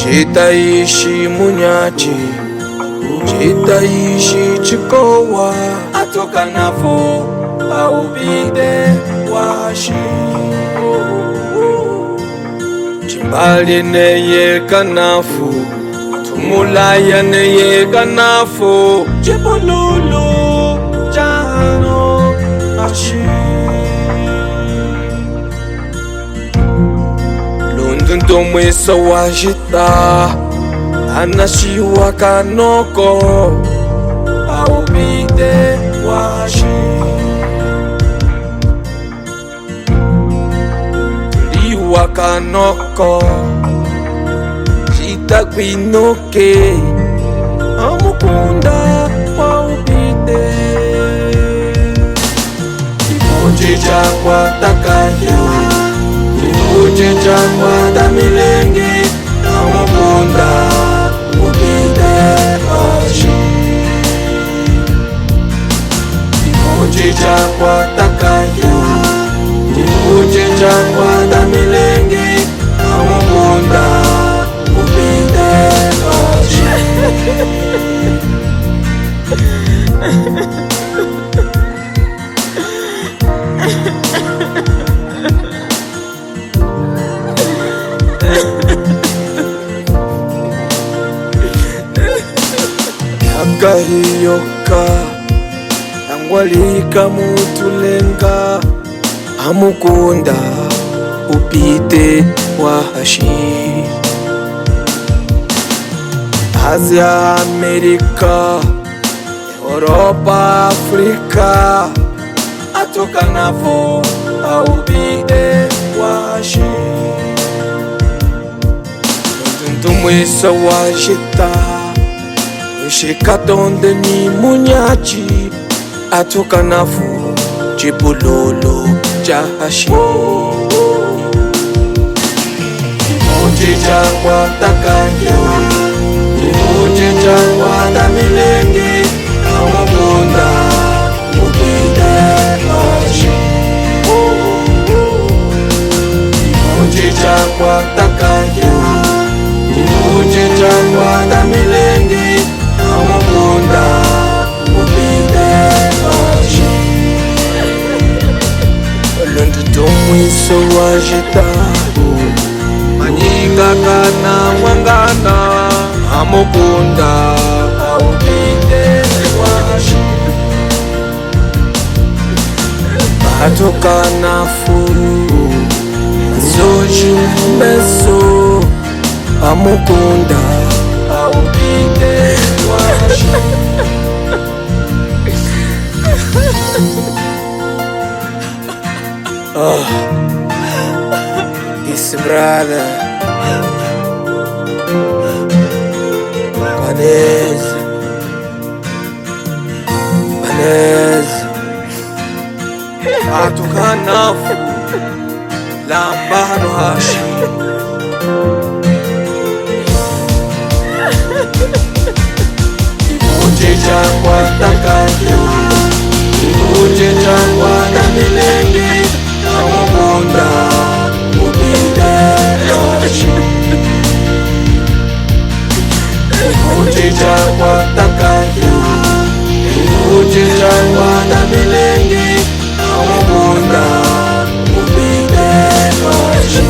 Chitaishi munyachi, chitaishi chikowa, atoka nafo aubide washi. Chimbali neye kanafu, tumulaya neye kanafu, chipololo chano ashi. Lundu mwesa wajita, anashiwa kanoko aubide washi. Liwa kanoko chita kwinoke amukunda waubide. Ikunji chakwa takaya, ikunji chakwa damilenge amukunda ubide washi. Ikunji chakwa takaya, ikunji chakwa damilenge amukunda ubide washi. Akahiyoka angwalika mutulenga amukunda upite wahashi. Asia, Amerika, Europa, Afrika, atoka nafo aubide washi. Ntumwisa wajita, ushika donde ni munyachi, atoka nafo chipololo chahashi. Ikunji chakwa takaya, ikunji chakwa damilenge amukunda ubide washi. Ikunji chakwa takaya, ikunji chakwa damilenge amukunda ubide washi. Lundu mwiso wajita, manyika kana mwangana amukunda aubide washi. Atoka nafuru zoji meso amukunda aubide washi. Peace, brother. Banez, Banez, atoka nafu lambano hashi. Ikunji chakwa takaya, ikunji chakwa damilenge amukunda ubide washi. Ikunji chakwa takaya, ikunji chakwa damilenge amukunda ubide washi.